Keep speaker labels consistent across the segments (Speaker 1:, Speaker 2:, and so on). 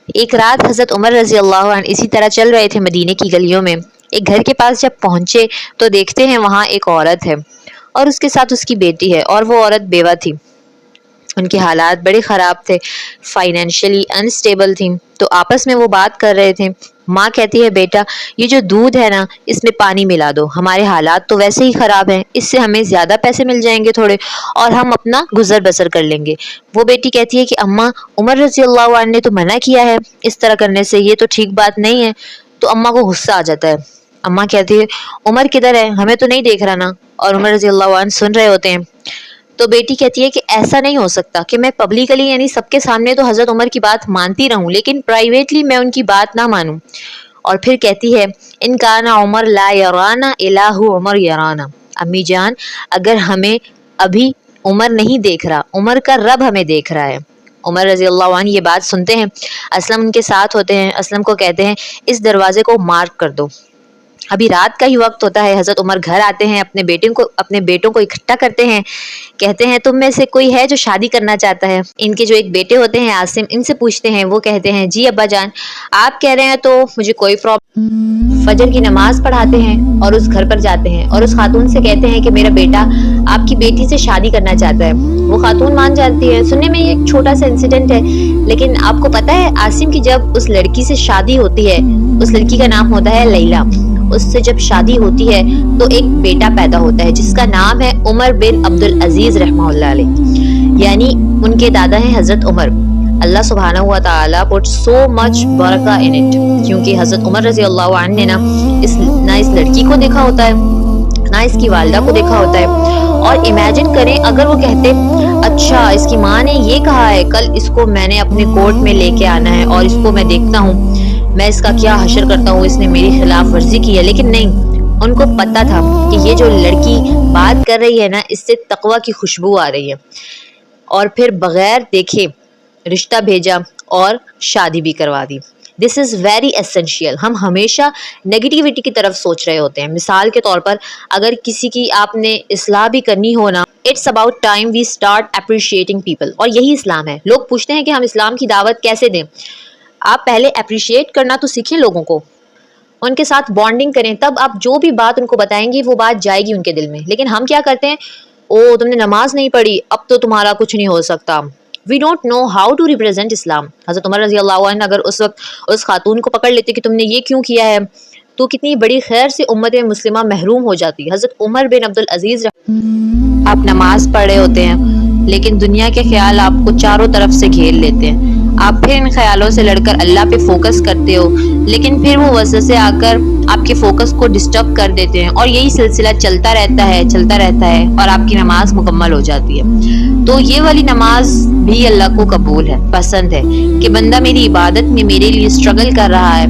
Speaker 1: ایک رات حضرت عمر رضی اللہ عنہ اسی طرح چل رہے تھے مدینے کی گلیوں میں. ایک گھر کے پاس جب پہنچے تو دیکھتے ہیں وہاں ایک عورت ہے اور اس کے ساتھ اس کی بیٹی ہے، اور وہ عورت بیوہ تھی. ان کے حالات بڑے خراب تھے، فائنینشلی انسٹیبل تھیں. تو آپس میں وہ بات کر رہے تھے. ماں کہتی ہے بیٹا یہ جو دودھ ہے نا اس میں پانی ملا دو، ہمارے حالات تو ویسے ہی خراب ہیں، اس سے ہمیں زیادہ پیسے مل جائیں گے تھوڑے اور ہم اپنا گزر بسر کر لیں گے. وہ بیٹی کہتی ہے کہ اماں عمر رضی اللہ عنہ نے تو منع کیا ہے اس طرح کرنے سے، یہ تو ٹھیک بات نہیں ہے. تو اماں کو غصہ آ جاتا ہے. اماں کہتی ہے عمر کدھر ہے، ہمیں تو نہیں دیکھ رہا نا، اور عمر رضی اللہ عنہ سن رہے ہوتے ہیں. تو بیٹی کہتی ہے کہ ایسا نہیں ہو سکتا کہ میں پبلکلی یعنی سب کے سامنے تو حضرت عمر کی بات مانتی رہوں لیکن پرائیویٹلی میں ان کی بات نہ مانوں. اور پھر کہتی ہے ان کان عمر لا یرانا الہ عمر یرانا. امی جان اگر ہمیں ابھی عمر نہیں دیکھ رہا، عمر کا رب ہمیں دیکھ رہا ہے. عمر رضی اللہ عنہ یہ بات سنتے ہیں. اسلم ان کے ساتھ ہوتے ہیں. اسلم کو کہتے ہیں اس دروازے کو مارک کر دو. ابھی رات کا ہی وقت ہوتا ہے. حضرت عمر گھر آتے ہیں، اپنے بیٹوں کو اکٹھا کرتے ہیں. کہتے ہیں تم میں سے کوئی ہے جو شادی کرنا چاہتا ہے؟ ان کے جو ایک بیٹے ہوتے ہیں عاصم، ان سے پوچھتے ہیں. وہ کہتے ہیں جی ابا جان آپ کہہ رہے ہیں تو مجھے کوئی پرابلم. فجر کی نماز پڑھاتے ہیں اور اس گھر پر جاتے ہیں اور اس خاتون سے کہتے ہیں کہ میرا بیٹا آپ کی بیٹی سے شادی کرنا چاہتا ہے. وہ خاتون مان جاتی ہے. سننے میں یہ ایک چھوٹا سا انسیڈنٹ ہے لیکن آپ کو پتا ہے عاصم کی جب اس لڑکی سے شادی ہوتی ہے، اس لڑکی کا نام ہوتا ہے لیلا، اس سے جب شادی ہوتی ہے تو ایک بیٹا پیدا ہوتا ہے جس کا نام ہے عمر بن عبد العزیز رحمہ اللہ علیہ، یعنی ان کے دادا ہیں حضرت عمر. اللہ سبحانہ و تعالیٰ put so much برکہ in it، کیونکہ حضرت عمر رضی اللہ عنہ نے نہ اس لڑکی کو دیکھا ہوتا ہے نہ اس کی والدہ کو دیکھا ہوتا ہے. اور امیجن کریں اگر وہ کہتے اچھا اس کی ماں نے یہ کہا ہے کل اس کو میں نے اپنے کورٹ میں لے کے آنا ہے اور اس کو میں دیکھتا ہوں میں اس کا کیا حشر کرتا ہوں، اس نے میری خلاف ورزی کی ہے. لیکن نہیں، ان کو پتا تھا کہ یہ جو لڑکی بات کر رہی ہے نا اس سے تقویٰ کی خوشبو آ رہی ہے. اور پھر بغیر دیکھے رشتہ بھیجا اور شادی بھی کروا دی. دس از ویری اسینشیل. ہم ہمیشہ نگیٹیوٹی کی طرف سوچ رہے ہوتے ہیں. مثال کے طور پر اگر کسی کی آپ نے اصلاح بھی کرنی ہو نا، it's about time we start appreciating people. اور یہی اسلام ہے. لوگ پوچھتے ہیں کہ ہم اسلام کی دعوت کیسے دیں. آپ پہلے اپریشیٹ کرنا تو سیکھیں لوگوں کو، ان کے ساتھ بانڈنگ کریں، تب آپ جو بھی بات ان کو بتائیں گی وہ بات جائے گی ان کے دل میں. لیکن ہم کیا کرتے ہیں، او تم نے نماز نہیں پڑھی اب تو تمہارا کچھ نہیں ہو سکتا. We don't know how to represent Islam. حضرت عمر رضی اللہ عنہ اگر اس وقت اس خاتون کو پکڑ لیتے کہ تم نے یہ کیوں کیا ہے تو کتنی بڑی خیر سے امت مسلمہ محروم ہو جاتی. حضرت عمر بن عبد العزیز آپ نماز پڑھ رہے ہوتے ہیں لیکن دنیا کے خیال آپ کو چاروں طرف سے گھیر لیتے ہیں. آپ پھر ان خیالوں سے لڑ کر اللہ پہ فوکس کرتے ہو لیکن پھر وہ وسوسے آ کر آپ کے فوکس کو ڈسٹرب کر دیتے ہیں اور یہی سلسلہ چلتا رہتا ہے اور آپ کی نماز مکمل ہو جاتی ہے. تو یہ والی نماز بھی اللہ کو قبول ہے، پسند ہے کہ بندہ میری عبادت میں میرے لیے اسٹرگل کر رہا ہے،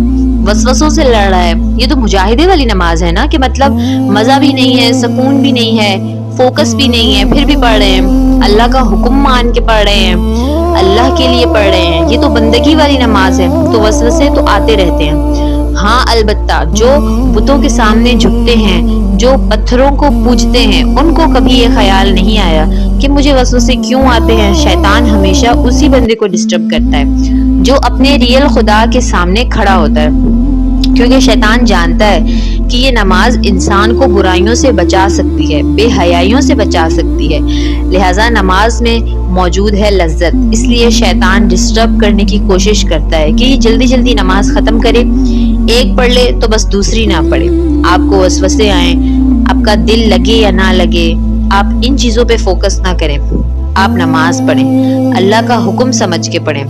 Speaker 1: وسوسوں سے لڑ رہا ہے. یہ تو مجاہدے والی نماز ہے نا، کہ مطلب مزہ بھی نہیں ہے، سکون بھی نہیں ہے، فوکس بھی نہیں ہے، پھر بھی پڑھ رہے ہیں، اللہ کا حکم مان کے پڑھ رہے ہیں، اللہ کے لیے پڑھ رہے ہیں. یہ تو بندگی والی نماز ہے. تو وسوسے تو آتے رہتے ہیں. ہاں البتہ جو بتوں کے سامنے جھکتے ہیں، جو پتھروں کو پوجتے ہیں، ان کو کبھی یہ خیال نہیں آیا کہ مجھے وسوسے کیوں آتے ہیں. شیطان ہمیشہ اسی بندے کو ڈسٹرب کرتا ہے جو اپنے ریئل خدا کے سامنے کھڑا ہوتا ہے، کیونکہ شیطان جانتا ہے کہ یہ نماز انسان کو برائیوں سے بچا سکتی ہے، بے حیائیوں سے بچا سکتی ہے. لہٰذا نماز میں موجود ہے لذت، اس لیے شیطان ڈسٹرب کرنے کی کوشش کرتا ہے کہ یہ جلدی جلدی نماز ختم کرے، ایک پڑھ لے تو بس دوسری نہ پڑھے. آپ کو وسوسے آئیں، آپ کا دل لگے یا نہ لگے، آپ ان چیزوں پہ فوکس نہ کریں. آپ نماز پڑھیں، اللہ کا حکم سمجھ کے پڑھیں.